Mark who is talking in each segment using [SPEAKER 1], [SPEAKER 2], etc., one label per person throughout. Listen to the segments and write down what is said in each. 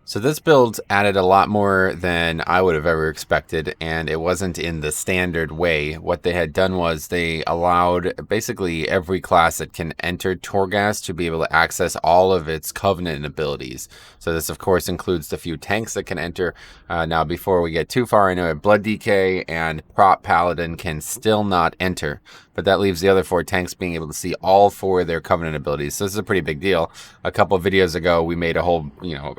[SPEAKER 1] So this build added a lot more than I would have ever expected, and it wasn't in the standard way. What they had done was they allowed basically every class that can enter Torghast to be able to access all of its Covenant abilities. So this, of course, includes the few tanks that can enter. Now, before we get too far, I know Blood DK and Prop Paladin can still not enter, but that leaves the other 4 tanks being able to see all 4 of their Covenant abilities. So this is a pretty big deal. A couple of videos ago, we made a whole,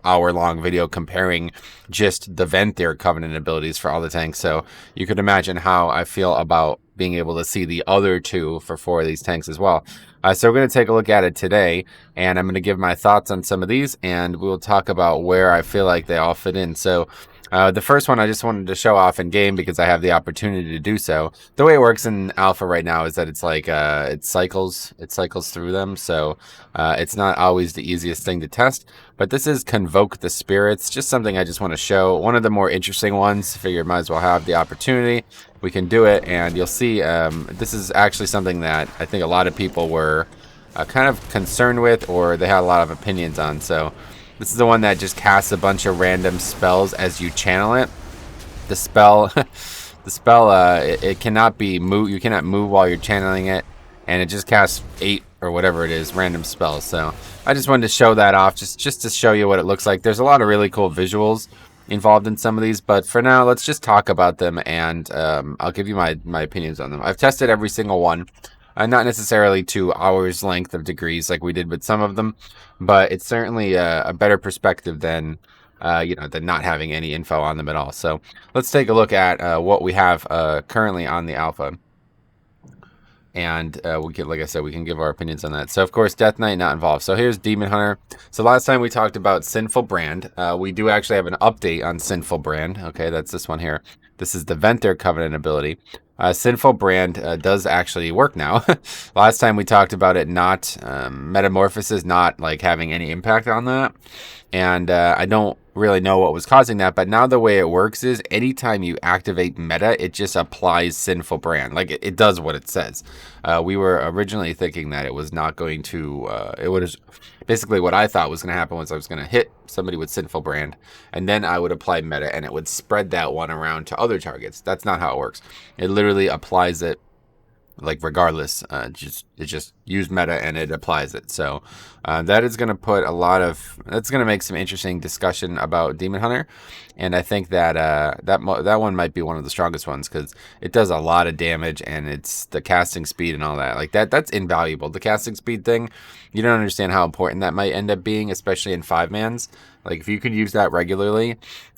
[SPEAKER 1] hour-long video comparing just the Venthyr Covenant abilities for all the tanks. So you could imagine how I feel about being able to see the other 2 for 4 of these tanks as well. So we're going to take a look at it today, and I'm going to give my thoughts on some of these, and we'll talk about where I feel like they all fit in. So the first one I just wanted to show off in game because I have the opportunity to do so. The way it works in alpha right now is that it's like it cycles through them, so it's not always the easiest thing to test. But this is Convoke the Spirits, just something I just want to show. One of the more interesting ones. Figured might as well have the opportunity. We can do it, and you'll see this is actually something that I think a lot of people were kind of concerned with, or they had a lot of opinions on. So this is the one that just casts a bunch of random spells as you channel it. The spell, it cannot be move. You cannot move while you're channeling it, and it just casts 8 or whatever it is random spells. So I just wanted to show that off, just to show you what it looks like. There's a lot of really cool visuals involved in some of these, but for now, let's just talk about them, and I'll give you my opinions on them. I've tested every single one. Not necessarily to hours length of degrees like we did with some of them, but it's certainly a better perspective than than not having any info on them at all. So let's take a look at what we have currently on the alpha. And we can, like I said, we can give our opinions on that. So, of course, Death Knight not involved. So here's Demon Hunter. So last time we talked about Sinful Brand. We do actually have an update on Sinful Brand. Okay, that's this one here. This is the Venthyr Covenant ability. Sinful Brand does actually work now. Last time we talked about it not metamorphosis not like having any impact on that, and I don't really know what was causing that, but now the way it works is anytime you activate meta, it just applies Sinful Brand. Like it does what it says. We were originally thinking that it was not going to, it was basically what I thought was going to happen was I was going to hit somebody with Sinful Brand, and then I would apply meta, and it would spread that one around to other targets. That's not how it works. It literally applies it like regardless, it just use meta and it applies it. So that is going to put that's going to make some interesting discussion about Demon Hunter, and I think that that one might be one of the strongest ones because it does a lot of damage, and it's the casting speed and all that. Like that's invaluable. The casting speed thing, you don't understand how important that might end up being, especially in 5-mans. Like if you could use that regularly,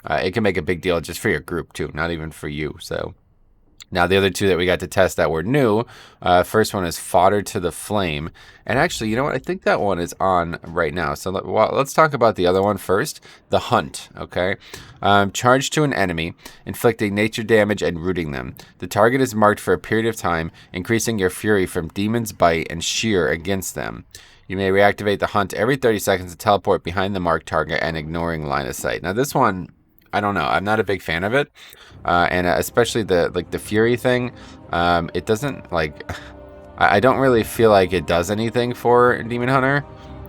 [SPEAKER 1] it can make a big deal just for your group too, not even for you. So. Now, the other 2 that we got to test that were new, first one is Fodder to the Flame. And actually, you know what? I think that one is on right now. So let's talk about the other one first, the Hunt, okay? Charge to an enemy, inflicting nature damage and rooting them. The target is marked for a period of time, increasing your fury from Demon's Bite and Shear against them. You may reactivate the Hunt every 30 seconds to teleport behind the marked target and ignoring line of sight. Now, this one, I don't know. I'm not a big fan of it. And especially the Fury thing, it doesn't like. I don't really feel like it does anything for Demon Hunter,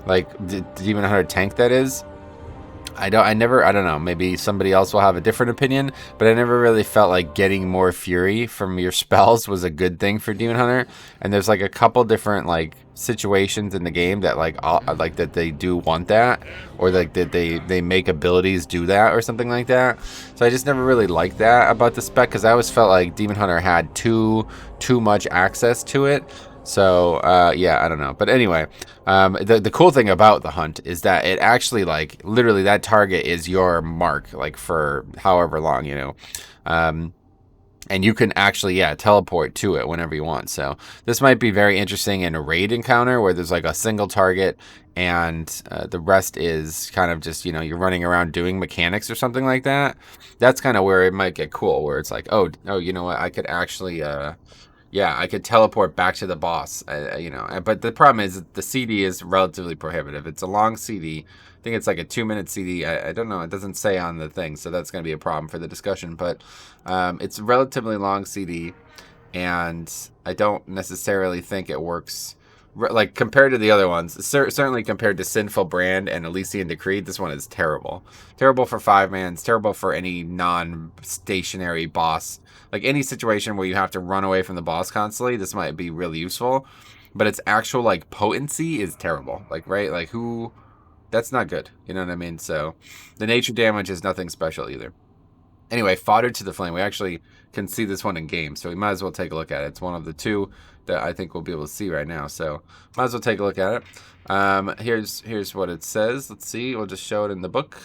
[SPEAKER 1] like the Demon Hunter tank that is. I don't know, maybe somebody else will have a different opinion, but I never really felt like getting more fury from your spells was a good thing for Demon Hunter. And there's like a couple different like situations in the game that like that they do want that, or like that they make abilities do that or something like that. So I just never really liked that about the spec because I always felt like Demon Hunter had too much access to it. So yeah, I don't know, but anyway, the cool thing about the Hunt is that it actually like literally that target is your mark like for however long, and you can actually teleport to it whenever you want. So this might be very interesting in a raid encounter where there's like a single target and the rest is kind of just you're running around doing mechanics or something like that. That's kind of where it might get cool, where it's like oh you know what, I could actually I could teleport back to the boss, But the problem is the CD is relatively prohibitive. It's a long CD. I think it's like a 2-minute CD. I don't know. It doesn't say on the thing, so that's going to be a problem for the discussion. But it's a relatively long CD, and I don't necessarily think it works like compared to the other ones, certainly compared to Sinful Brand and Elysian Decree, this one is terrible. Terrible for 5-mans, terrible for any non-stationary boss. Like any situation where you have to run away from the boss constantly, this might be really useful. But its actual like potency is terrible. Like, right? Like who... That's not good. You know what I mean? So the nature damage is nothing special either. Anyway, Fodder to the Flame. We actually can see this one in game, so we might as well take a look at it. It's one of the two that I think we'll be able to see right now, so might as well take a look at it. Here's what it says. Let's see. We'll just show it in the book.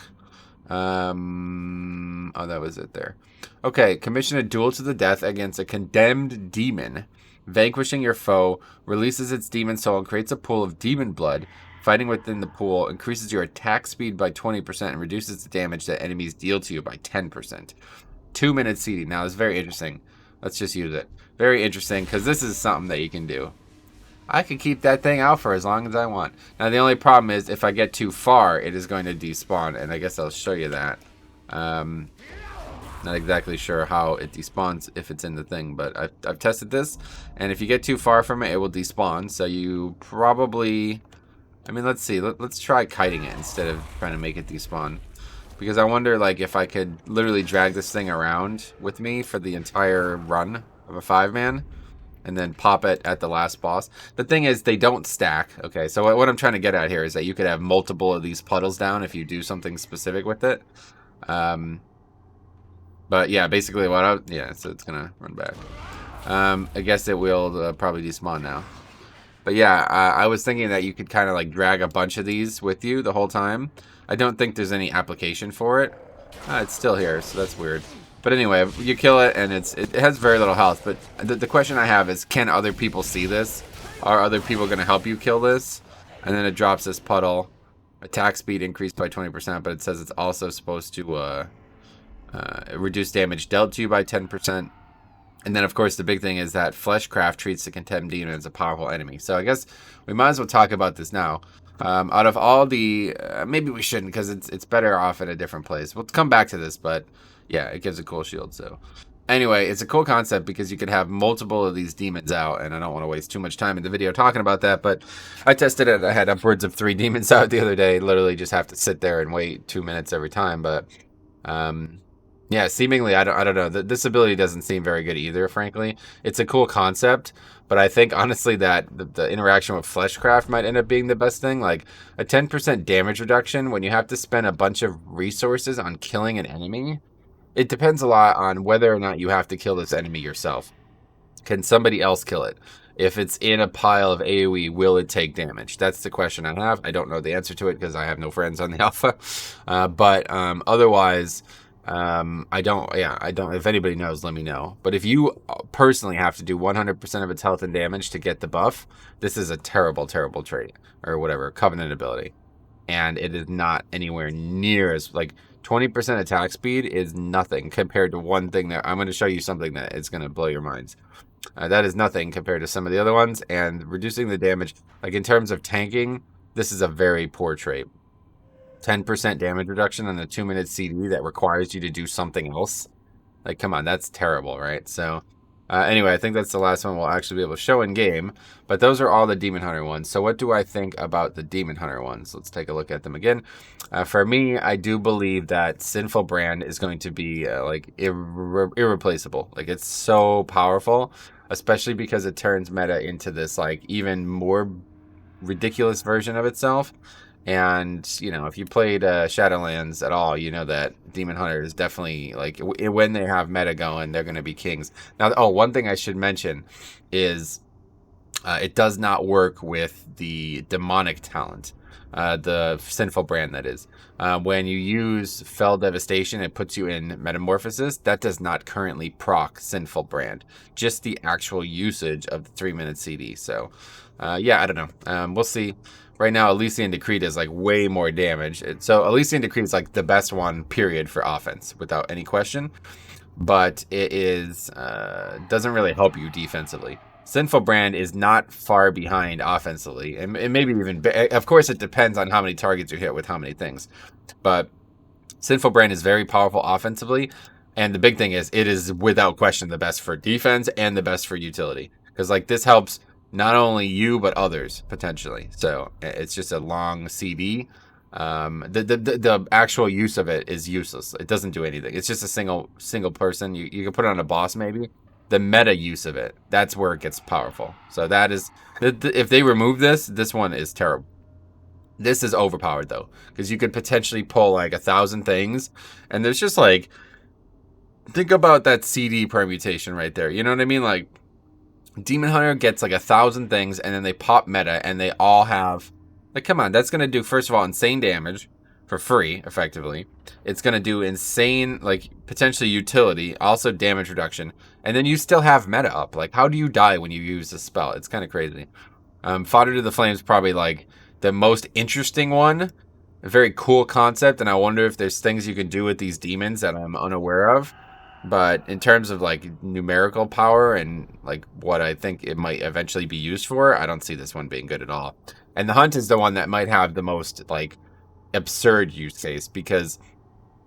[SPEAKER 1] Oh, that was it there. Okay, commission a duel to the death against a condemned demon. Vanquishing your foe releases its demon soul and creates a pool of demon blood. Fighting within the pool increases your attack speed by 20% and reduces the damage that enemies deal to you by 10%. 2-minute CD. Now, it's very interesting. Let's just use it. Very interesting, because this is something that you can do. I can keep that thing out for as long as I want. Now, the only problem is if I get too far, it is going to despawn, and I guess I'll show you that. Not exactly sure how it despawns if it's in the thing, but I've tested this, and if you get too far from it, it will despawn, so you probably... I mean, let's see. Let's try kiting it instead of trying to make it despawn. Because I wonder, like, if I could literally drag this thing around with me for the entire run of a 5-man and then pop it at the last boss. The thing is, they don't stack. Okay, so what I'm trying to get at here is that you could have multiple of these puddles down if you do something specific with it. But yeah, basically yeah, so it's going to run back. I guess it will probably despawn now. But yeah, I was thinking that you could kind of like drag a bunch of these with you the whole time. I don't think there's any application for it. It's still here, so that's weird. But anyway, you kill it, and it has very little health. But the question I have is, can other people see this? Are other people going to help you kill this? And then it drops this puddle. Attack speed increased by 20%, but it says it's also supposed to reduce damage dealt to you by 10%. And then, of course, the big thing is that Fleshcraft treats the Condemned Demon as a powerful enemy. So I guess we might as well talk about this now. Out of all the... maybe we shouldn't, because it's better off in a different place. We'll come back to this, but yeah, it gives a cool shield. So anyway, it's a cool concept because you could have multiple of these demons out, and I don't want to waste too much time in the video talking about that, but I tested it. I had upwards of 3 demons out the other day. Literally just have to sit there and wait 2 minutes every time, but... yeah, seemingly, I don't know. This ability doesn't seem very good either, frankly. It's a cool concept, but I think, honestly, that the interaction with Fleshcraft might end up being the best thing. Like, a 10% damage reduction when you have to spend a bunch of resources on killing an enemy. It depends a lot on whether or not you have to kill this enemy yourself. Can somebody else kill it? If it's in a pile of AoE, will it take damage? That's the question I have. I don't know the answer to it because I have no friends on the alpha. But otherwise... I don't, if anybody knows, let me know. But if you personally have to do 100% of its health and damage to get the buff, this is a terrible, terrible trait, or whatever, covenant ability. And it is not anywhere near as, like, 20% attack speed is nothing compared to one thing that, I'm going to show you something that is going to blow your minds. That is nothing compared to some of the other ones, and reducing the damage, like, in terms of tanking, this is a very poor trait. 10% damage reduction on a 2-minute CD that requires you to do something else. Like, come on, that's terrible, right? So, anyway, I think that's the last one we'll actually be able to show in game. But those are all the Demon Hunter ones. So what do I think about the Demon Hunter ones? Let's take a look at them again. For me, I do believe that Sinful Brand is going to be, like, irreplaceable. Like, it's so powerful, especially because it turns meta into this, like, even more ridiculous version of itself. And, you know, if you played Shadowlands at all, you know that Demon Hunter is definitely, like, when they have meta going, they're going to be kings. Now, one thing I should mention is it does not work with the demonic talent, the Sinful Brand, that is. When you use Fell Devastation, it puts you in Metamorphosis. That does not currently proc Sinful Brand, just the actual usage of the 3-minute CD. So, yeah, I don't know. We'll see. Right now, Elysian Decree does, like, way more damage. So Elysian Decree is, like, the best one, period, for offense, without any question. But it is doesn't really help you defensively. Sinful Brand is not far behind offensively. And maybe even... Of course, it depends on how many targets you hit with how many things. But Sinful Brand is very powerful offensively. And the big thing is, it is, without question, the best for defense and the best for utility. Because, like, this helps... not only you but others potentially. So it's just a long CD. The actual use of it is useless. It doesn't do anything. It's just a single person. You can put it on a boss maybe. The meta use of it, that's where it gets powerful. So that is if they remove this one is terrible. This is overpowered though, because you could potentially pull like 1,000 things, and there's just like, think about that CD permutation right there. You know what I mean? Like Demon Hunter gets like 1,000 things, and then they pop meta, and they all have like, come on, that's gonna do first of all insane damage for free, effectively. It's gonna do insane like potentially utility, also damage reduction, and then you still have meta up. Like, how do you die when you use a spell? It's kind of crazy. Fodder to the Flames probably like the most interesting one. A very cool concept, and I wonder if there's things you can do with these demons that I'm unaware of. But in terms of like numerical power and like what I think it might eventually be used for, I don't see this one being good at all. And the Hunt is the one that might have the most like absurd use case, because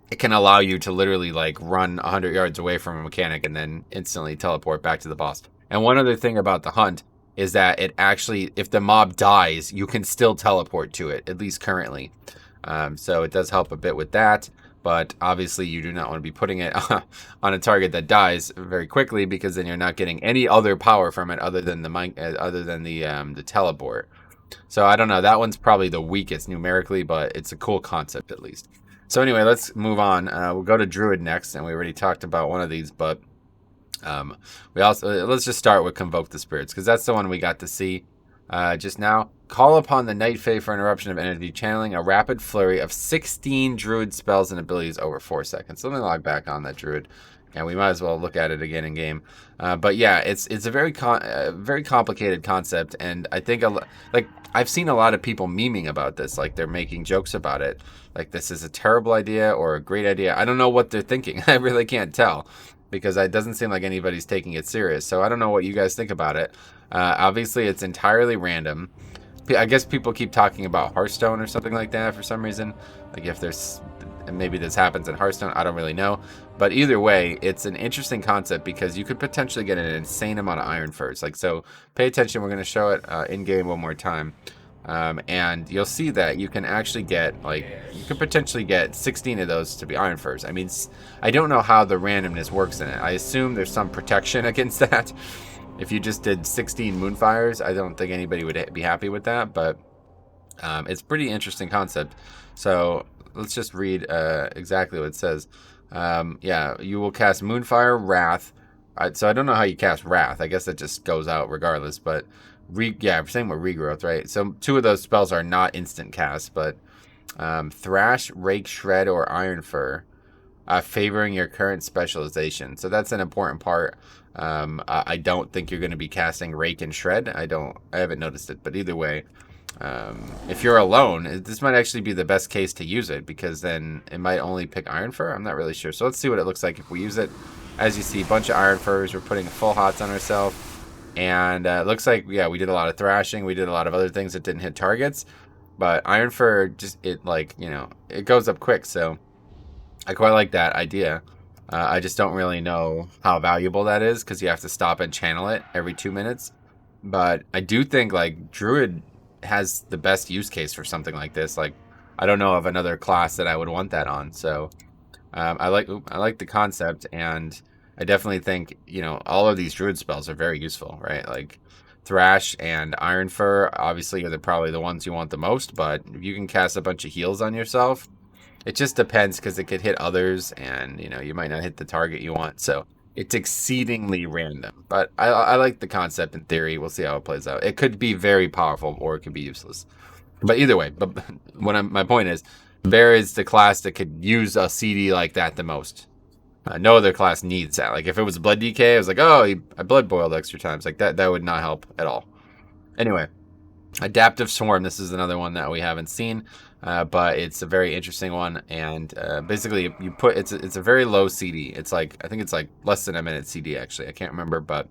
[SPEAKER 1] it can allow you to literally like run 100 yards away from a mechanic and then instantly teleport back to the boss. And one other thing about the Hunt is that it actually, if the mob dies, you can still teleport to it, at least currently. So it does help a bit with that, but obviously you do not want to be putting it on a target that dies very quickly, because then you're not getting any other power from it other than the teleport. So I don't know. That one's probably the weakest numerically, but it's a cool concept at least. So anyway, let's move on. We'll go to Druid next, and we already talked about one of these, but we also let's just start with Convoke the Spirits, because that's the one we got to see just now. Call upon the Night Fae for interruption of energy, channeling a rapid flurry of 16 Druid spells and abilities over 4 seconds. So let me log back on that Druid, and we might as well look at it again in game. But yeah, it's a very complicated concept, and I think like I've seen a lot of people memeing about this, like they're making jokes about it, like this is a terrible idea or a great idea. I don't know what they're thinking. I really can't tell, because it doesn't seem like anybody's taking it serious. So I don't know what you guys think about it. Obviously, it's entirely random. I guess people keep talking about Hearthstone or something like that for some reason. Like if there's, maybe this happens in Hearthstone, I don't really know. But either way, it's an interesting concept, because you could potentially get an insane amount of Iron Furs. Like, so pay attention. We're going to show it in game one more time. And you'll see that you can actually get, like, you could potentially get 16 of those to be Iron Furs. I mean, I don't know how the randomness works in it. I assume there's some protection against that. If you just did 16 Moonfires, I don't think anybody would be happy with that, but it's pretty interesting concept. So let's just read exactly what it says. Yeah, you will cast Moonfire, Wrath. So I don't know how you cast Wrath. I guess it just goes out regardless, but yeah, same with Regrowth, right? So 2 of those spells are not instant cast, but Thrash, Rake, Shred, or Iron Fur, favoring your current specialization. So that's an important part. I don't think you're going to be casting Rake and Shred. I haven't noticed it, but either way, if you're alone, this might actually be the best case to use it, because then it might only pick Iron Fur. I'm not really sure. So let's see what it looks like if we use it. As you see, a bunch of Iron Furs. We're putting full hots on ourselves. And it looks like, yeah, we did a lot of thrashing. We did a lot of other things that didn't hit targets. But Iron Fur, just, it like, you know, it goes up quick. So I quite like that idea. I just don't really know how valuable that is, because you have to stop and channel it every 2 minutes. But I do think like Druid has the best use case for something like this. Like, I don't know of another class that I would want that on. So I like the concept, and I definitely think, you know, all of these Druid spells are very useful, right? Like Thrash and Iron Fur obviously are probably the ones you want the most, but if you can cast a bunch of heals on yourself, it just depends, because it could hit others, and, you know, you might not hit the target you want. So it's exceedingly random, but I like the concept in theory. We'll see how it plays out. It could be very powerful, or it could be useless. But either way, my point is, Bear is the class that could use a CD like that the most. No other class needs that. Like if it was Blood DK, I was like, oh, I blood boiled extra times. Like that would not help at all. Anyway, Adaptive Swarm. This is another one that we haven't seen, but it's a very interesting one. And basically, you put it's a very low CD. It's like, I think it's like less than a minute CD actually. I can't remember, but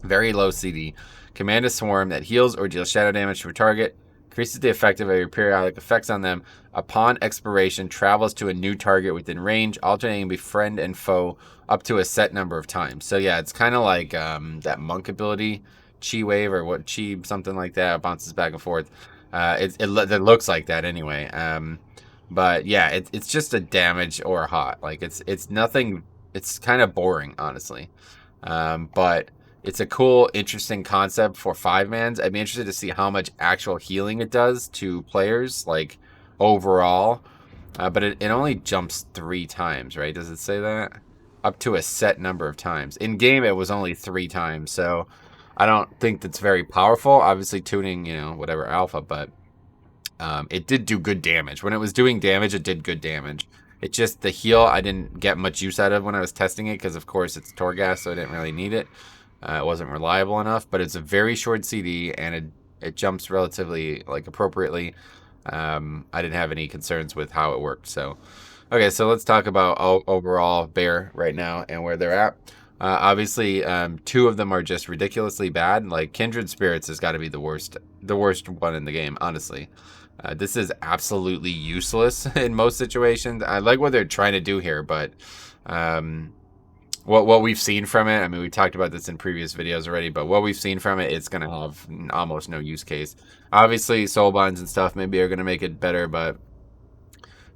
[SPEAKER 1] very low CD. Command a swarm that heals or deals shadow damage to a target. Increases the effect of your periodic effects on them. Upon expiration, travels to a new target within range, alternating befriend and foe up to a set number of times. So yeah, it's kind of like that monk ability chi wave or what chi something like that. It bounces back and forth. It looks like that anyway. But yeah, it's just a damage or a hot. Like it's nothing. It's kind of boring, honestly. But it's a cool, interesting concept for 5-mans. I'd be interested to see how much actual healing it does to players, like overall. But it only jumps 3 times, right? Does it say that? Up to a set number of times. In game, it was only 3 times, so I don't think that's very powerful. Obviously, tuning, whatever alpha, but it did do good damage. When it was doing damage, it did good damage. It just, the heal, I didn't get much use out of when I was testing it, because of course it's Torghast, so I didn't really need it. It wasn't reliable enough, but it's a very short CD, and it jumps relatively, like, appropriately. I didn't have any concerns with how it worked, so... Okay, so let's talk about overall Bear right now and where they're at. Obviously, 2 of them are just ridiculously bad. Like, Kindred Spirits has got to be the worst one in the game, honestly. This is absolutely useless in most situations. I like what they're trying to do here, but what we've seen from it, I mean, we talked about this in previous videos already, but what we've seen from it, it's going to have almost no use case. Obviously, soul binds and stuff maybe are going to make it better, but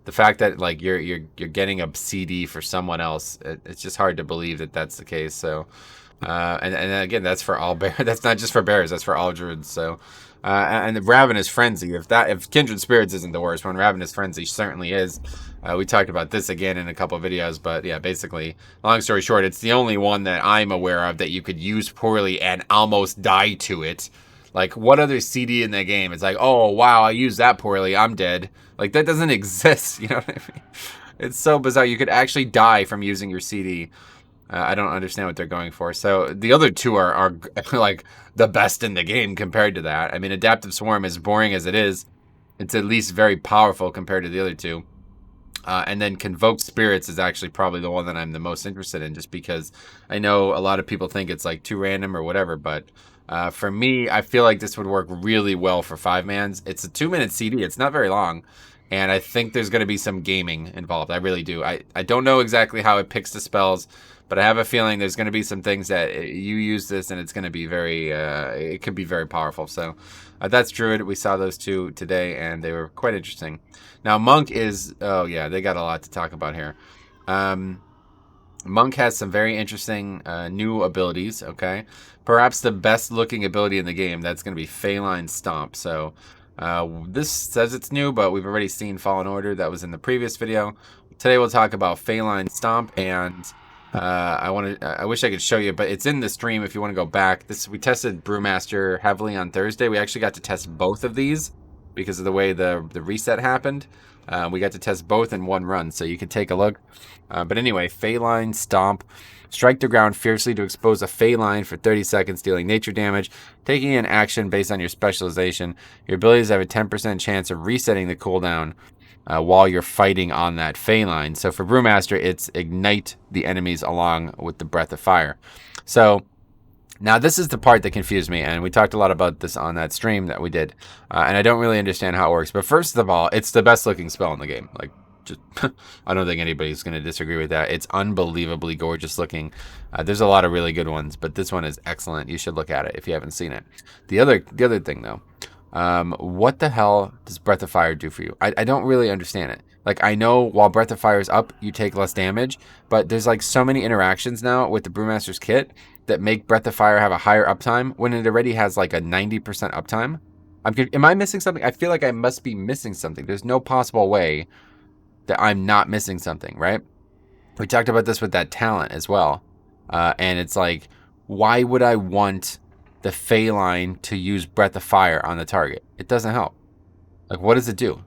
[SPEAKER 1] the fact that, like, you're getting a CD for someone else, it's just hard to believe that that's the case. So, and again, that's for all bears. That's not just for bears. That's for all druids. So, and the Ravenous Frenzy. If Kindred Spirits isn't the worst one, Ravenous Frenzy certainly is. We talked about this again in a couple of videos, but yeah, basically, long story short, it's the only one that I'm aware of that you could use poorly and almost die to it. Like, what other CD in the game? It's like, oh, wow, I used that poorly. I'm dead. Like, that doesn't exist. You know what I mean? It's so bizarre. You could actually die from using your CD. I don't understand what they're going for. So the other 2 are like the best in the game compared to that. I mean, Adaptive Swarm, as boring as it is, it's at least very powerful compared to the other 2. And then Convoke Spirits is actually probably the one that I'm the most interested in, just because I know a lot of people think it's like too random or whatever, but for me, I feel like this would work really well for 5-mans. It's a 2-minute CD. It's not very long, and I think there's going to be some gaming involved. I really do. I don't know exactly how it picks the spells, but I have a feeling there's going to be some things that you use this, and it's going to be very, it could be very powerful. So that's Druid. We saw those 2 today, and they were quite interesting. Now, Monk is, oh yeah, they got a lot to talk about here. Monk has some very interesting new abilities, okay? Perhaps the best looking ability in the game, that's going to be Feline Stomp. So this says it's new, but we've already seen Fallen Order. That was in the previous video. Today we'll talk about Feline Stomp, and I wish I could show you, but it's in the stream if you want to go back. We tested Brewmaster heavily on Thursday. We actually got to test both of these because of the way the reset happened. We got to test both in one run, so you can take a look. But anyway, Feline Stomp. Strike the ground fiercely to expose a feline for 30 seconds, dealing nature damage. Taking an action based on your specialization, your abilities have a 10% chance of resetting the cooldown while you're fighting on that feline. So for Brewmaster, it's ignite the enemies along with the breath of fire. So now this is the part that confused me, and we talked a lot about this on that stream that we did, and I don't really understand how it works. But first of all, it's the best looking spell in the game. Like, just I don't think anybody's going to disagree with that. It's unbelievably gorgeous looking. There's a lot of really good ones, but this one is excellent. You should look at it if you haven't seen it. The other thing though, what the hell does Breath of Fire do for you? I don't really understand it. Like, I know while Breath of Fire is up, you take less damage, but there's like so many interactions now with the Brewmaster's kit that make Breath of Fire have a higher uptime when it already has like a 90% uptime. Am I missing something? I feel like I must be missing something. There's no possible way that I'm not missing something, right? We talked about this with that talent as well. And it's like, why would I want the feline to use Breath of Fire on the target? It doesn't help. Like, what does it do?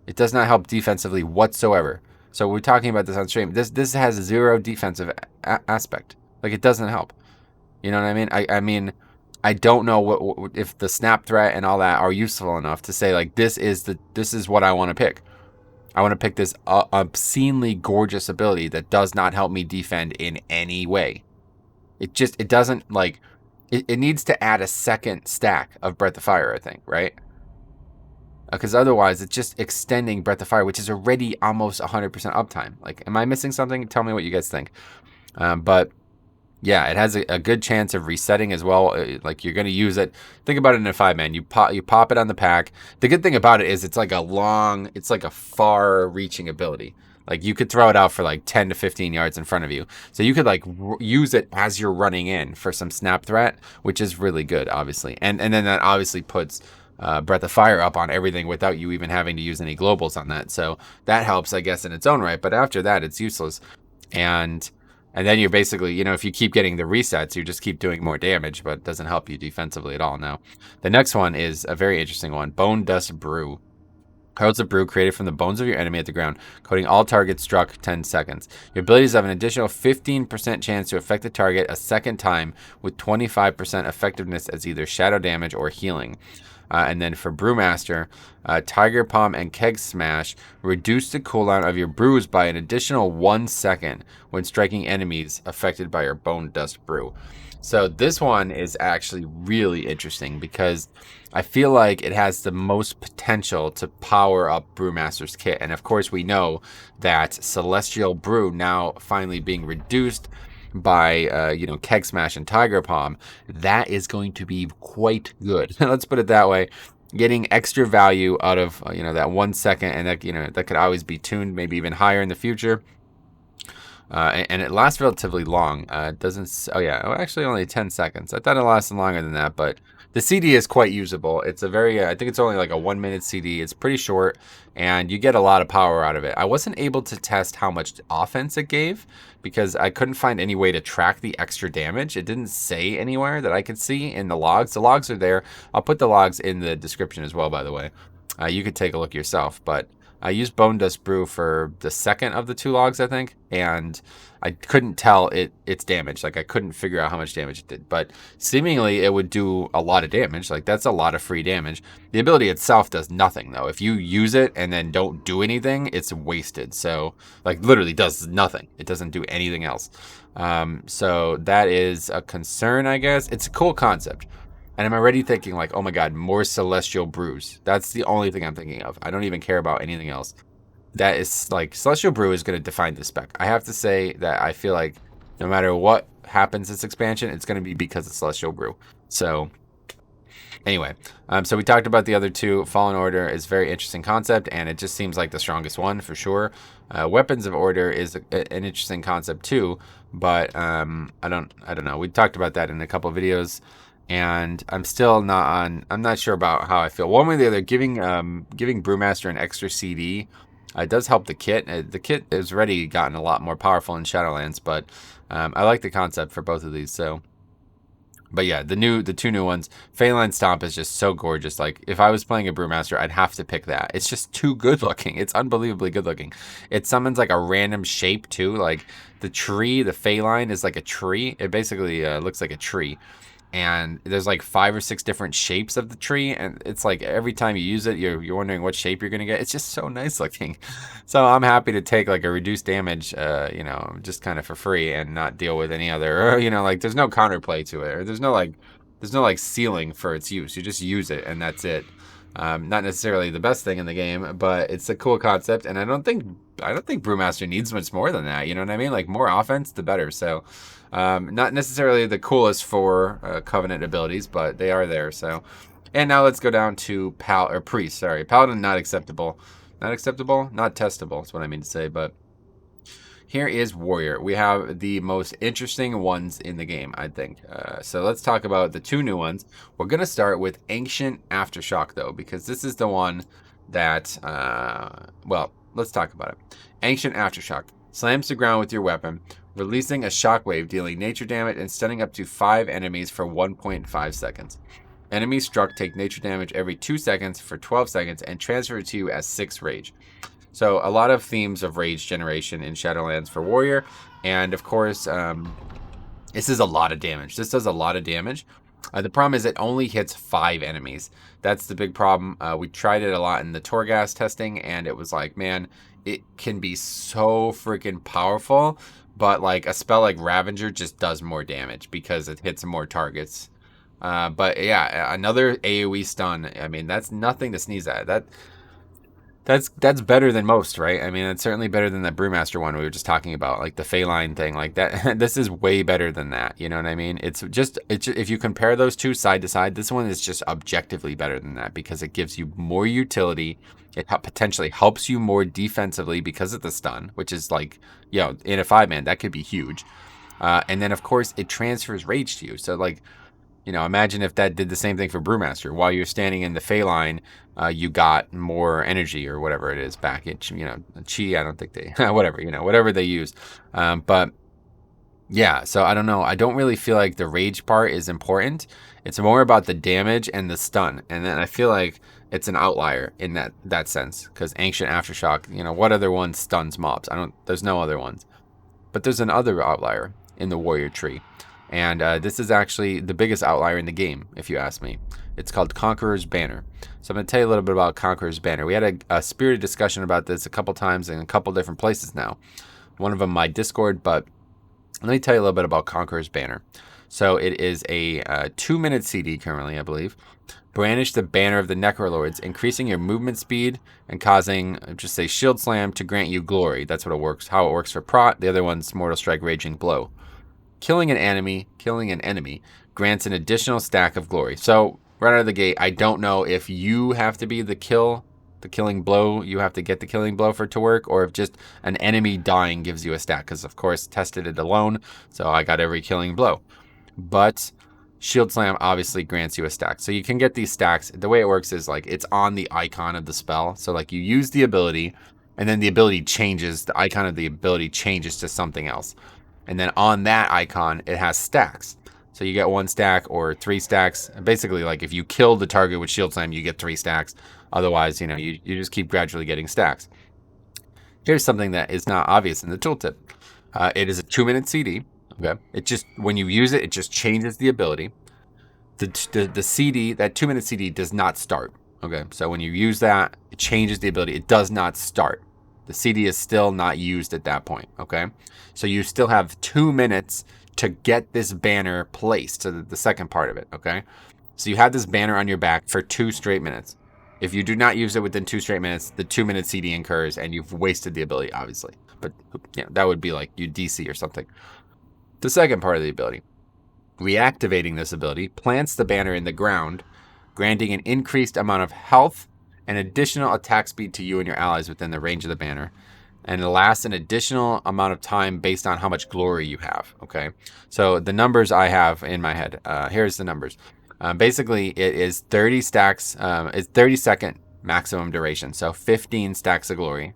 [SPEAKER 1] It does not help defensively whatsoever. So we're talking about this on stream. This has zero defensive aspect. Like, it doesn't help. You know what I mean? I mean, I don't know what if the snap threat and all that are useful enough to say, like, this is what I want to pick. I want to pick this obscenely gorgeous ability that does not help me defend in any way. It doesn't, like, it needs to add a second stack of Breath of Fire, I think, right? Because otherwise, it's just extending Breath of Fire, which is already almost 100% uptime. Like, am I missing something? Tell me what you guys think. But Yeah, it has a good chance of resetting as well. Like you're going to use it. Think about it in a 5-man. You pop it on the pack. The good thing about it is it's like a far-reaching ability. Like you could throw it out for like 10 to 15 yards in front of you. So you could like use it as you're running in for some snap threat, which is really good, obviously. And then that obviously puts Breath of Fire up on everything without you even having to use any globals on that. So that helps, I guess, in its own right. But after that, it's useless. And and then you're basically, if you keep getting the resets, you just keep doing more damage, but it doesn't help you defensively at all. Now, the next one is a very interesting one. Bone Dust Brew. Cards of brew created from the bones of your enemy at the ground, coating all targets struck 10 seconds. Your abilities have an additional 15% chance to affect the target a second time with 25% effectiveness as either shadow damage or healing. And then for Brewmaster, Tiger Palm and Keg Smash reduce the cooldown of your brews by an additional 1 second when striking enemies affected by your Bone Dust Brew. So this one is actually really interesting because I feel like it has the most potential to power up Brewmaster's kit. And of course, we know that Celestial Brew now finally being reduced by Keg Smash and Tiger Palm, that is going to be quite good. Let's put it that way. Getting extra value out of that 1 second, and that could always be tuned, maybe even higher in the future. And it lasts relatively long. It doesn't. Oh yeah, actually only 10 seconds. I thought it lasted longer than that, but the CD is quite usable. It's a very, I think it's only like a 1-minute CD. It's pretty short, and you get a lot of power out of it. I wasn't able to test how much offense it gave because I couldn't find any way to track the extra damage. It didn't say anywhere that I could see in the logs. The logs are there. I'll put the logs in the description as well, by the way. You could take a look yourself, but I used Bone Dust Brew for the second of the 2 logs, I think, and I couldn't tell its damage. Like, I couldn't figure out how much damage it did, but seemingly it would do a lot of damage. Like, that's a lot of free damage. The ability itself does nothing, though. If you use it and then don't do anything, it's wasted. So, like, literally does nothing. It doesn't do anything else. So that is a concern, I guess. It's a cool concept. And I'm already thinking like, oh my god, more Celestial Brews. That's the only thing I'm thinking of. I don't even care about anything else. That is like, Celestial Brew is going to define the spec. I have to say that I feel like no matter what happens this expansion, it's going to be because of Celestial Brew. So anyway, so we talked about the other 2. Fallen Order is a very interesting concept, and it just seems like the strongest one for sure. Weapons of Order is an interesting concept too, but I don't know. We talked about that in a couple of videos. And I'm not sure about how I feel. One way or the other, giving Brewmaster an extra CD does help the kit. The kit has already gotten a lot more powerful in Shadowlands, but I like the concept for both of these. So, but yeah, the 2 new ones, Phalanx Stomp is just so gorgeous. Like, if I was playing a Brewmaster, I'd have to pick that. It's just too good looking. It's unbelievably good looking. It summons like a random shape too. Like the tree, the Phalanx is like a tree. It basically looks like a tree. And there's like 5 or 6 different shapes of the tree, and it's like every time you use it, you're wondering what shape you're gonna get. It's just so nice looking. So I'm happy to take like a reduced damage, just kind of for free and not deal with any other, like there's no counterplay to it, or there's no like ceiling for its use. You just use it, and that's it. Not necessarily the best thing in the game, but it's a cool concept, and I don't think Brewmaster needs much more than that. You know what I mean? Like, more offense, the better. So, not necessarily the coolest for Covenant abilities, but they are there. So, and now let's go down to Priest. Sorry, Paladin not acceptable, not testable. That's what I mean to say, but. Here is Warrior. We have the most interesting ones in the game, I think. So let's talk about the 2 new ones. We're going to start with Ancient Aftershock, though, because this is the one that, let's talk about it. Ancient Aftershock. Slams the ground with your weapon, releasing a shockwave, dealing nature damage and stunning up to 5 enemies for 1.5 seconds. Enemies struck take nature damage every 2 seconds for 12 seconds and transfer it to you as 6 rage. So a lot of themes of rage generation in Shadowlands for Warrior. And of course, this is a lot of damage. This does a lot of damage. The problem is it only hits 5 enemies. That's the big problem. We tried it a lot in the Torghast testing, and it was like, man, it can be so freaking powerful. But like a spell like Ravager just does more damage because it hits more targets. But yeah, another AoE stun. I mean, that's nothing to sneeze at. That's better than most, right? I mean, it's certainly better than the Brewmaster one we were just talking about, like the Feline thing, like that. This is way better than that. You know what I mean? It's just if you compare those two side to side, this one is just objectively better than that because it gives you more utility. It potentially helps you more defensively because of the stun, which is like, in a 5-man that could be huge. And then of course it transfers rage to you. So like, imagine if that did the same thing for Brewmaster. While you're standing in the Feline, you got more energy or whatever it is back at, Chi. I don't think they, whatever they use. But yeah, so I don't know. I don't really feel like the rage part is important. It's more about the damage and the stun. And then I feel like it's an outlier in that sense because Ancient Aftershock, what other one stuns mobs? There's no other ones. But there's another outlier in the warrior tree. And this is actually the biggest outlier in the game, if you ask me. It's called Conqueror's Banner. So I'm going to tell you a little bit about Conqueror's Banner. We had a spirited discussion about this a couple times in a couple different places now. One of them my Discord, but let me tell you a little bit about Conqueror's Banner. So it is a 2-minute CD currently, I believe. Brandish the Banner of the Necrolords, increasing your movement speed and causing, just say, Shield Slam to grant you glory. That's what it works. How it works for Prot. The other one's Mortal Strike, Raging Blow. Killing an enemy grants an additional stack of glory. So right out of the gate, I don't know if you have to be the killing blow. You have to get the killing blow for it to work, or if just an enemy dying gives you a stack. Because of course, tested it alone, so I got every killing blow. But Shield Slam obviously grants you a stack. So you can get these stacks. The way it works is like it's on the icon of the spell. So like you use the ability, and then the ability changes. The icon of the ability changes to something else. And then on that icon, it has stacks. So you get 1 stack or 3 stacks. Basically, like if you kill the target with Shield Slam, you get 3 stacks. Otherwise, you just keep gradually getting stacks. Here's something that is not obvious in the tooltip. It is a 2-minute CD. Okay. When you use it, it just changes the ability. The CD, that 2-minute CD does not start. Okay. So when you use that, it changes the ability. It does not start. The CD is still not used at that point, okay? So you still have 2 minutes to get this banner placed, so the second part of it, okay? So you have this banner on your back for 2 straight minutes. If you do not use it within 2 straight minutes, the 2-minute CD incurs, and you've wasted the ability, obviously. But that would be like you DC or something. The second part of the ability. Reactivating this ability plants the banner in the ground, granting an increased amount of health, an additional attack speed to you and your allies within the range of the banner, and it lasts an additional amount of time based on how much glory you have. Okay, so the numbers I have in my head. Here's the numbers. Basically, it is 30 stacks. It's 30-second maximum duration, so 15 stacks of glory,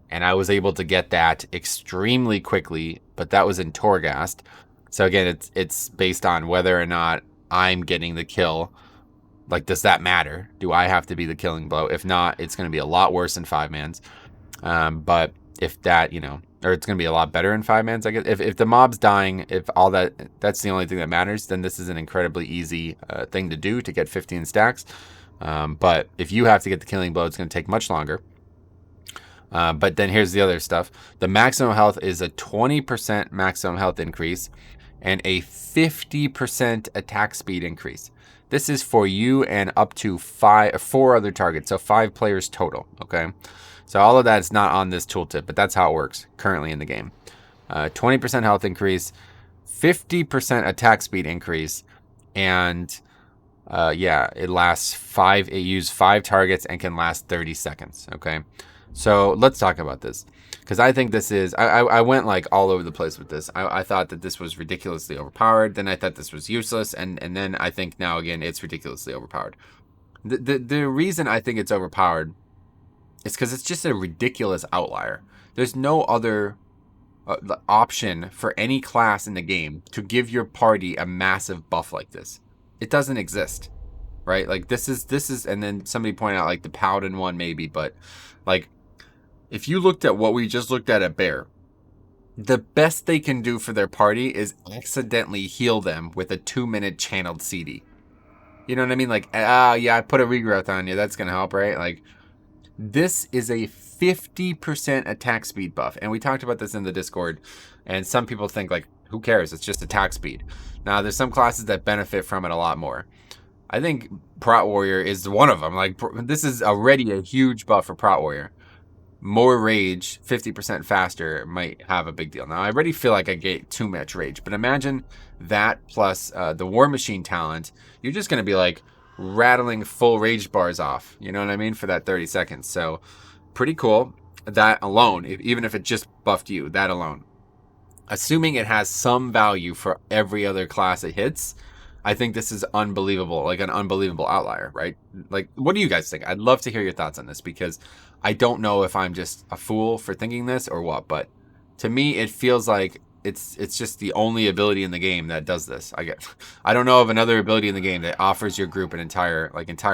[SPEAKER 1] and I was able to get that extremely quickly. But that was in Torghast. So again, it's based on whether or not I'm getting the kill. Like, does that matter? Do I have to be the killing blow? If not, it's going to be a lot worse in 5-mans. But if that, or it's going to be a lot better in 5-mans, I guess. If the mob's dying, if all that's the only thing that matters, then this is an incredibly easy thing to do to get 15 stacks. But if you have to get the killing blow, it's going to take much longer. But then here's the other stuff. The maximum health is a 20% maximum health increase and a 50% attack speed increase. This is for you and up to 4 other targets, so 5 players total, okay? So all of that is not on this tooltip, but that's how it works currently in the game. 20% health increase, 50% attack speed increase, and it lasts 5. It uses 5 targets and can last 30 seconds, okay? So let's talk about this, because I think this is, I went like all over the place with this. I thought that this was ridiculously overpowered. Then I thought this was useless. And then I think now again, it's ridiculously overpowered. The reason I think it's overpowered is because it's just a ridiculous outlier. There's no other option for any class in the game to give your party a massive buff like this. It doesn't exist, right? Like this is, and then somebody pointed out like the Paladin one maybe, but like, if you looked at what we just looked at Bear, the best they can do for their party is accidentally heal them with a 2-minute channeled CD. You know what I mean? Like, I put a regrowth on you. That's going to help, right? Like, this is a 50% attack speed buff. And we talked about this in the Discord. And some people think, like, who cares? It's just attack speed. Now, there's some classes that benefit from it a lot more. I think Prot Warrior is one of them. Like, this is already a huge buff for Prot Warrior. more rage 50% faster might have a big deal. Now, I already feel like I get too much rage, but imagine that plus the War Machine talent, you're just going to be like rattling full rage bars off, you know what I mean, for that 30 seconds. So pretty cool. That alone, even if it just buffed you, that alone. Assuming it has some value for every other class it hits, I think this is unbelievable, like an unbelievable outlier, right? Like, what do you guys think? I'd love to hear your thoughts on this, because I don't know if I'm just a fool for thinking this or what, but to me, it feels like it's just the only ability in the game that does this. I don't know of another ability in the game that offers your group an entire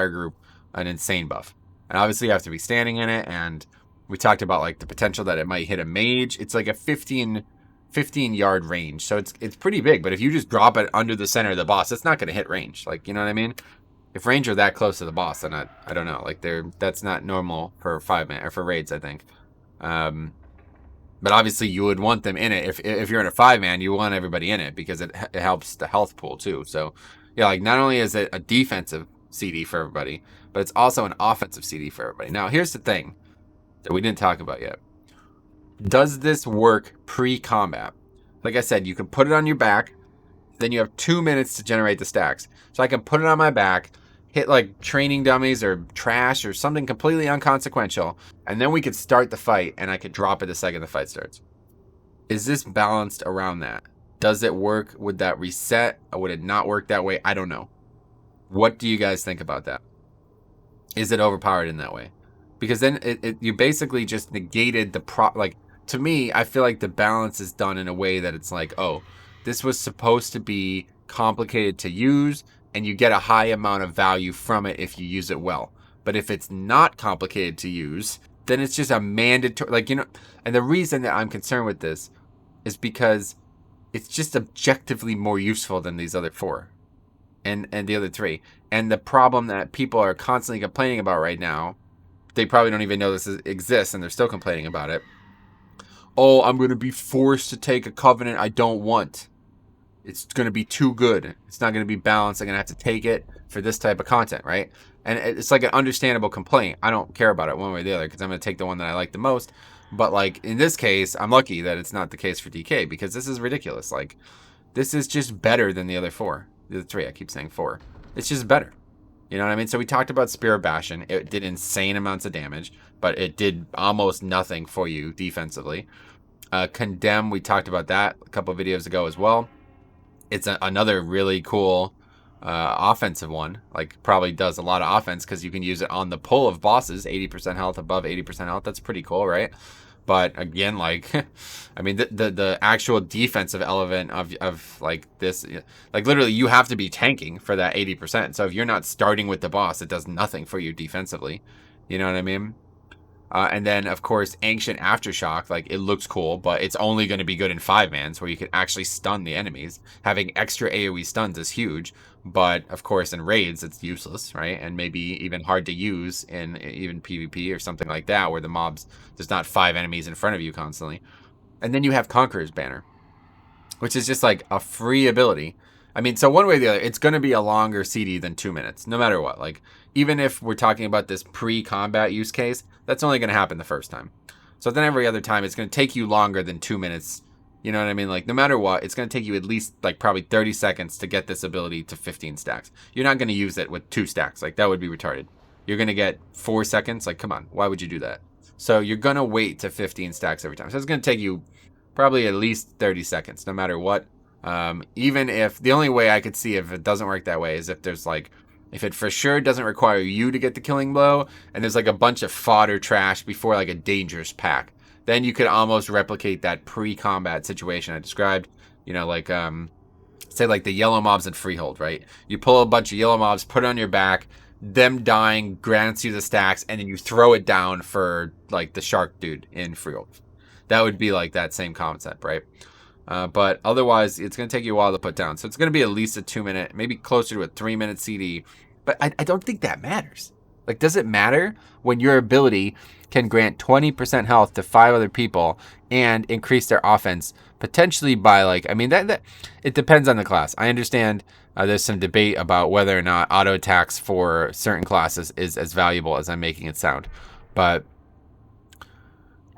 [SPEAKER 1] group an insane buff. And obviously you have to be standing in it, and we talked about like the potential that it might hit a mage. It's like a 15 yard range, so it's pretty big, but if you just drop it under the center of the boss, it's not going to hit range. Like, you know what I mean? If range are that close to the boss, then I don't know, like that's not normal for 5-man or for raids, I think. But obviously you would want them in it. If you're in a 5-man, you want everybody in it, because it helps the health pool too. So yeah, like not only is it a defensive CD for everybody, but it's also an offensive CD for everybody. Now here's the thing that we didn't talk about yet. Does this work pre-combat? Like I said, you can put it on your back, then you have 2 minutes to generate the stacks. So I can put it on my back, hit like training dummies or trash or something completely inconsequential, and then we could start the fight, and I could drop it the second the fight starts. Is this balanced around that? Does it work? Would that reset? Or would it not work that way? I don't know. What do you guys think about that? Is it overpowered in that way? Because then you basically just negated the like, to me, I feel like the balance is done in a way that it's like, oh, this was supposed to be complicated to use, and you get a high amount of value from it if you use it well. But if it's not complicated to use, then it's just a mandatory, like, you know. And the reason that I'm concerned with this is because it's just objectively more useful than these other 4 and the other 3. And the problem that people are constantly complaining about right now, they probably don't even know this exists, and they're still complaining about it. Oh, I'm going to be forced to take a covenant I don't want. It's going to be too good. It's not going to be balanced. I'm going to have to take it for this type of content, right? And it's like an understandable complaint. I don't care about it one way or the other, because I'm going to take the one that I like the most. But like in this case, I'm lucky that it's not the case for DK, because this is ridiculous. Like, this is just better than the other 4. The other 3, I keep saying 4. It's just better. You know what I mean? So we talked about Spirit Bastion. It did insane amounts of damage, but it did almost nothing for you defensively. Condemn, we talked about that a couple videos ago as well. It's another really cool offensive one. Like, probably does a lot of offense, because you can use it on the pull of bosses. 80% health, above 80% health. That's pretty cool, right? But again, like, I mean, the actual defensive element of like this, like literally you have to be tanking for that 80%. So if you're not starting with the boss, it does nothing for you defensively. You know what I mean? And then, of course, Ancient Aftershock, like, it looks cool, but it's only going to be good in 5-mans, where you can actually stun the enemies. Having extra AoE stuns is huge, but, of course, in raids, it's useless, right? And maybe even hard to use in even PvP or something like that, where there's not 5 enemies in front of you constantly. And then you have Conqueror's Banner, which is just, like, a free ability. I mean, so one way or the other, it's going to be a longer CD than 2 minutes, no matter what. Like, even if we're talking about this pre-combat use case, that's only going to happen the first time. So then every other time, it's going to take you longer than 2 minutes. You know what I mean? Like, no matter what, it's going to take you at least, like, probably 30 seconds to get this ability to 15 stacks. You're not going to use it with 2 stacks. Like, that would be retarded. You're going to get 4 seconds. Like, come on. Why would you do that? So you're going to wait to 15 stacks every time. So it's going to take you probably at least 30 seconds, no matter what. Even if the only way I could see if it doesn't work that way is if there's like, if it for sure doesn't require you to get the killing blow, and there's like a bunch of fodder trash before like a dangerous pack, then you could almost replicate that pre-combat situation I described. You know, like, say like the yellow mobs in Freehold, right? You pull a bunch of yellow mobs, put it on your back, them dying grants you the stacks, and then you throw it down for like the shark dude in Freehold. That would be like that same concept, right? But otherwise, it's going to take you a while to put down. So it's going to be at least a 2 minute, maybe closer to a 3 minute CD. But I don't think that matters. Like, does it matter when your ability can grant 20% health to 5 other people and increase their offense potentially by, like, I mean, that it depends on the class. I understand there's some debate about whether or not auto attacks for certain classes is as valuable as I'm making it sound. But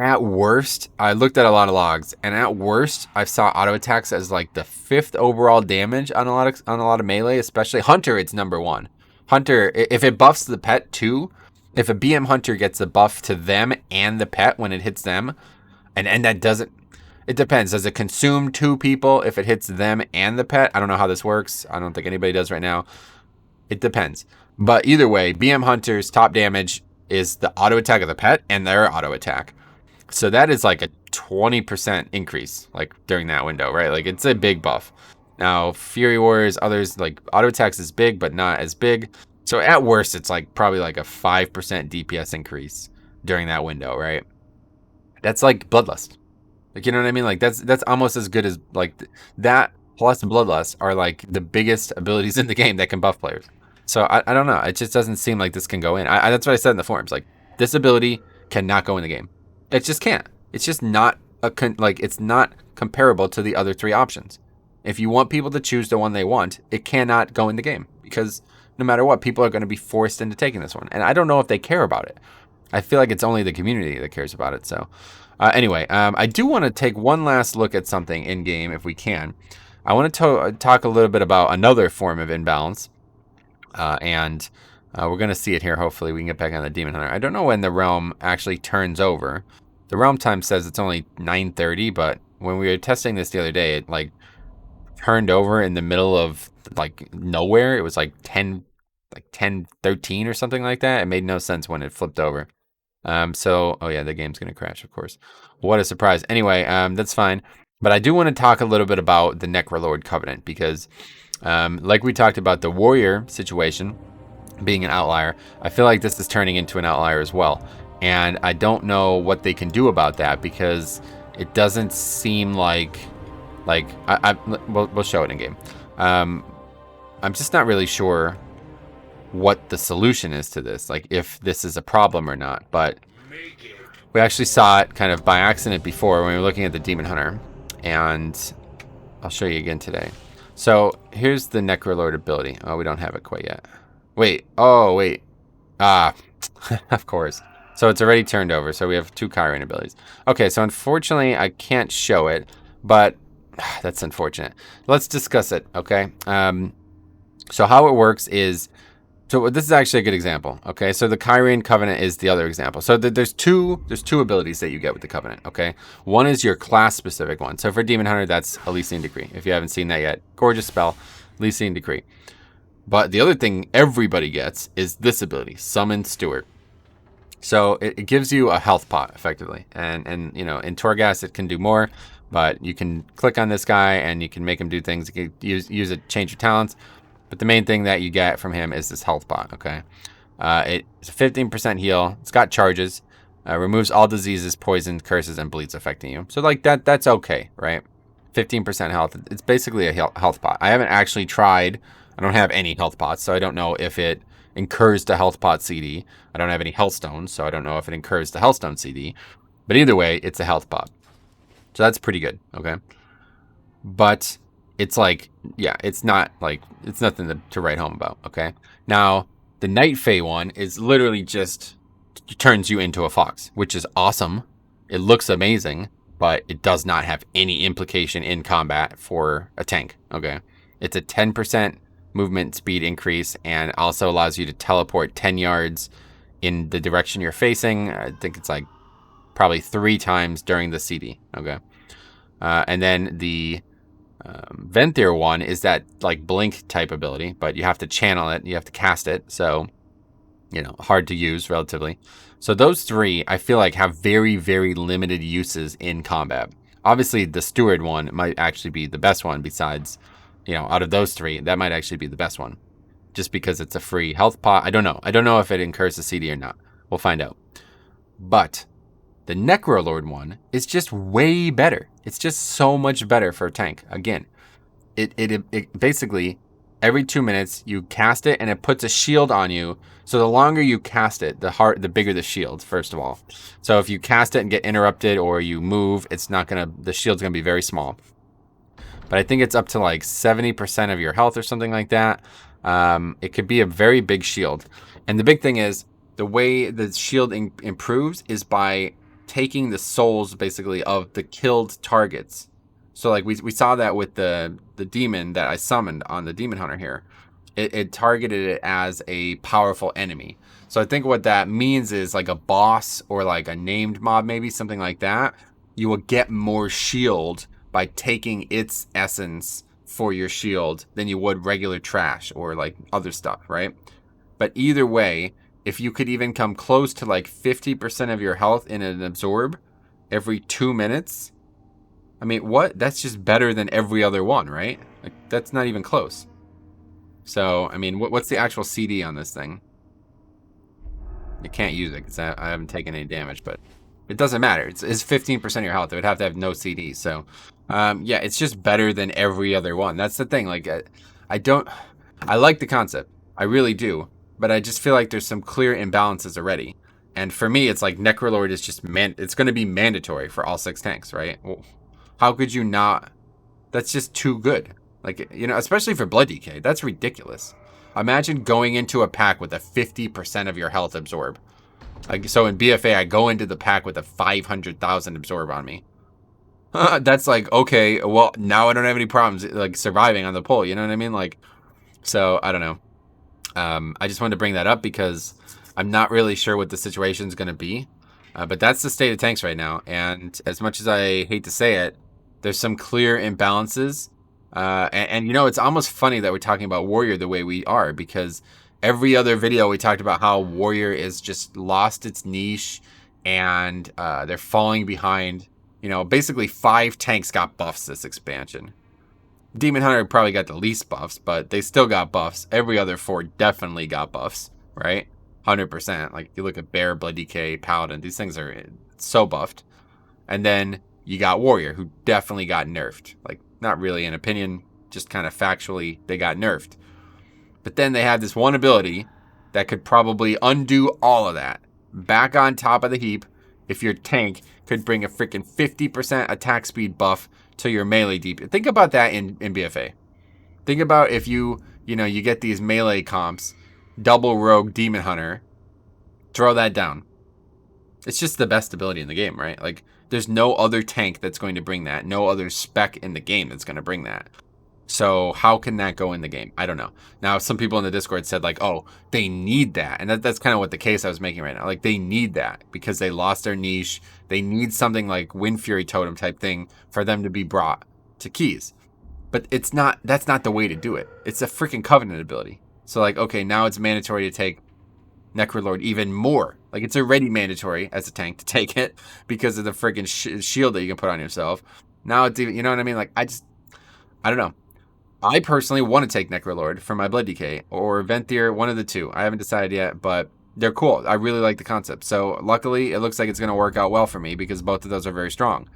[SPEAKER 1] At worst, I looked at a lot of logs, and at worst, I saw auto attacks as like the 5th overall damage on a lot of melee, especially Hunter. It's number 1. Hunter, if it buffs the pet too, if a BM Hunter gets the buff to them and the pet when it hits them, and that doesn't. It depends. Does it consume 2 people if it hits them and the pet? I don't know how this works. I don't think anybody does right now. It depends. But either way, BM Hunter's top damage is the auto attack of the pet and their auto attack. So that is like a 20% increase, like during that window, right? Like it's a big buff. Now, Fury Warriors, others, like auto attacks is big, but not as big. So at worst, it's like probably like a 5% DPS increase during that window, right? That's like Bloodlust. Like, you know what I mean? Like that's almost as good as like that plus Bloodlust are like the biggest abilities in the game that can buff players. So I don't know. It just doesn't seem like this can go in. That's what I said in the forums. Like this ability cannot go in the game. It just can't. It's just not it's not comparable to the other 3 options. If you want people to choose the one they want, it cannot go in the game because no matter what, people are going to be forced into taking this one. And I don't know if they care about it. I feel like it's only the community that cares about it. So anyway, I do want to take one last look at something in game if we can. I want to talk a little bit about another form of imbalance. And we're going to see it here. Hopefully we can get back on the Demon Hunter. I don't know when the realm actually turns over. The realm time says it's only 9:30, but when we were testing this the other day, it like turned over in the middle of like nowhere. It was like 10:13 or something like that. It made no sense when it flipped over. Oh yeah, the game's going to crash, of course. What a surprise. Anyway, that's fine. But I do want to talk a little bit about the Necrolord Covenant because like we talked about the warrior situation being an outlier, I feel like this is turning into an outlier as well. And I don't know what they can do about that because it doesn't seem like we'll show it in game. I'm just not really sure what the solution is to this, like if this is a problem or not. But we actually saw it kind of by accident before when we were looking at the Demon Hunter, and I'll show you again today. So here's the Necrolord ability. Oh, we don't have it quite yet. Wait. Oh, wait. Ah, of course. So it's already turned over. So we have 2 Chiron abilities. Okay, so unfortunately, I can't show it, but that's unfortunate. Let's discuss it, okay? So how it works is, so this is actually a good example, okay? So the Chiron Covenant is the other example. So there's two abilities that you get with the Covenant, okay? One is your class-specific one. So for Demon Hunter, that's Elysian Decree. If you haven't seen that yet, gorgeous spell, Elysian Decree. But the other thing everybody gets is this ability, Summon Steward. So it gives you a health pot, effectively. And you know, in Torghast, it can do more, but you can click on this guy and you can make him do things. You can use it, change your talents. But the main thing that you get from him is this health pot, okay? It's a 15% heal. It's got charges. Removes all diseases, poisons, curses, and bleeds affecting you. So like that's okay, right? 15% health. It's basically a health pot. I haven't actually tried. I don't have any health pots, so I don't know if it incurs the health pot CD. I don't have any health stones, so I don't know if it incurs the health stone CD. But either way, it's a health pot. So that's pretty good, okay? But it's like, yeah, it's not like, it's nothing to write home about, okay? Now, the Night Fae one is literally just turns you into a fox, which is awesome. It looks amazing, but it does not have any implication in combat for a tank, okay? It's a 10% movement speed increase and also allows you to teleport 10 yards in the direction you're facing. I think it's like probably 3 times during the CD, okay? And then the Venthyr one is that like blink type ability, but you have to channel it, you have to cast it, so you know, hard to use relatively. So those 3 I feel like have very, very limited uses in combat. Obviously the Steward one might actually be the best one besides, you know, out of those 3, that might actually be the best one. Just because it's a free health pot. I don't know if it incurs the CD or not. We'll find out. But the Necrolord one is just way better. It's just so much better for a tank. Again, it basically every 2 minutes you cast it and it puts a shield on you. So the longer you cast it, the bigger the shield, first of all. So if you cast it and get interrupted or you move, the shield's gonna be very small. But I think it's up to like 70% of your health or something like that. It could be a very big shield. And the big thing is the way the shield improves is by taking the souls basically of the killed targets. So like we saw that with the demon that I summoned on the demon hunter here. It targeted it as a powerful enemy. So I think what that means is like a boss or like a named mob, maybe something like that. You will get more shield by taking its essence for your shield than you would regular trash or like other stuff, right? But either way, if you could even come close to like 50% of your health in an absorb every 2 minutes, I mean, what? That's just better than every other one, right? Like, that's not even close. So, I mean, what's the actual CD on this thing? You can't use it because I haven't taken any damage, but it doesn't matter. It's 15% of your health. It would have to have no CD. So, yeah, it's just better than every other one. That's the thing. Like, I like the concept. I really do. But I just feel like there's some clear imbalances already. And for me, it's like Necrolord is just it's going to be mandatory for all 6 tanks, right? Well, how could you not? That's just too good. Like, you know, especially for Blood DK, that's ridiculous. Imagine going into a pack with a 50% of your health absorb. Like, so in BFA, I go into the pack with a 500,000 absorb on me. That's like, okay, well, now I don't have any problems, like, surviving on the pull, you know what I mean? Like, so, I don't know. I just wanted to bring that up because I'm not really sure what the situation is going to be. But that's the state of tanks right now. And as much as I hate to say it, there's some clear imbalances. And you know, it's almost funny that we're talking about Warrior the way we are, because every other video we talked about how Warrior is just lost its niche and they're falling behind. You know, basically 5 tanks got buffs this expansion. Demon Hunter probably got the least buffs, but they still got buffs. Every other 4 definitely got buffs, right? 100%. Like, you look at Bear, Blood DK, Paladin, these things are so buffed. And then you got Warrior, who definitely got nerfed. Like, not really an opinion, just kind of factually, they got nerfed. But then they have this one ability that could probably undo all of that. Back on top of the heap, if your tank could bring a freaking 50% attack speed buff to your melee deep. Think about that in BFA. Think about if you get these melee comps, double rogue demon hunter, throw that down. It's just the best ability in the game, right? Like, there's no other tank that's going to bring that. No other spec in the game that's going to bring that. So how can that go in the game? I don't know. Now, some people in the Discord said, like, oh, they need that. And that's kind of what the case I was making right now. Like, they need that because they lost their niche. They need something like Wind Fury Totem type thing for them to be brought to keys. But that's not the way to do it. It's a freaking Covenant ability. So, like, okay, now it's mandatory to take Necrolord even more. Like, it's already mandatory as a tank to take it because of the freaking shield that you can put on yourself. Now it's even, you know what I mean? Like, I don't know. I personally want to take Necrolord for my Blood DK or Venthyr, one of the two. I haven't decided yet, but they're cool. I really like the concept. So luckily, it looks like it's going to work out well for me because both of those are very strong.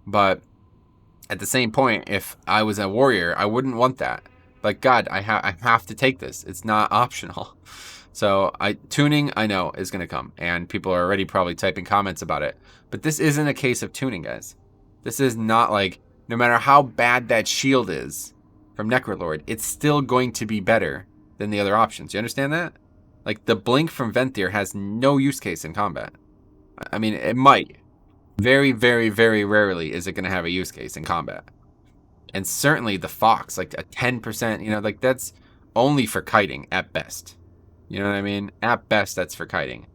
[SPEAKER 1] But at the same point, if I was a warrior, I wouldn't want that. Like, God, I have to take this. It's not optional. So tuning, I know, is going to come. And people are already probably typing comments about it. But this isn't a case of tuning, guys. This is not like, no matter how bad that shield is from Necrolord, it's still going to be better than the other options. You understand that? Like, the blink from Venthyr has no use case in combat. I mean, it might. Very, very, very rarely is it going to have a use case in combat. And certainly the Fox, like a 10%, you know, like that's only for kiting at best. You know what I mean? At best, that's for kiting.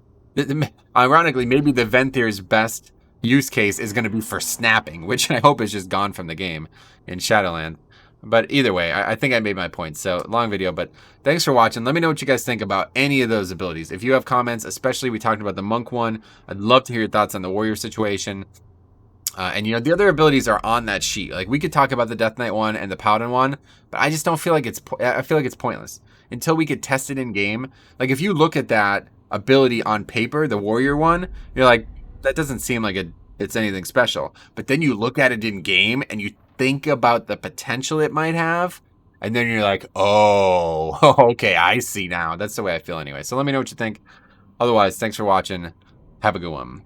[SPEAKER 1] Ironically, maybe the Venthyr's best use case is going to be for snapping, which I hope is just gone from the game in Shadowlands. But either way, I think I made my point. So, long video, but thanks for watching. Let me know what you guys think about any of those abilities. If you have comments, especially we talked about the Monk one, I'd love to hear your thoughts on the Warrior situation. And, you know, the other abilities are on that sheet. Like, we could talk about the Death Knight one and the Paladin one, but I just don't feel like I feel like it's pointless. Until we could test it in game. Like, if you look at that ability on paper, the Warrior one, you're like, that doesn't seem like it's anything special. But then you look at it in game and you think about the potential it might have, and then you're like, oh, okay, I see now. That's the way I feel anyway. So let me know what you think. Otherwise, thanks for watching. Have a good one.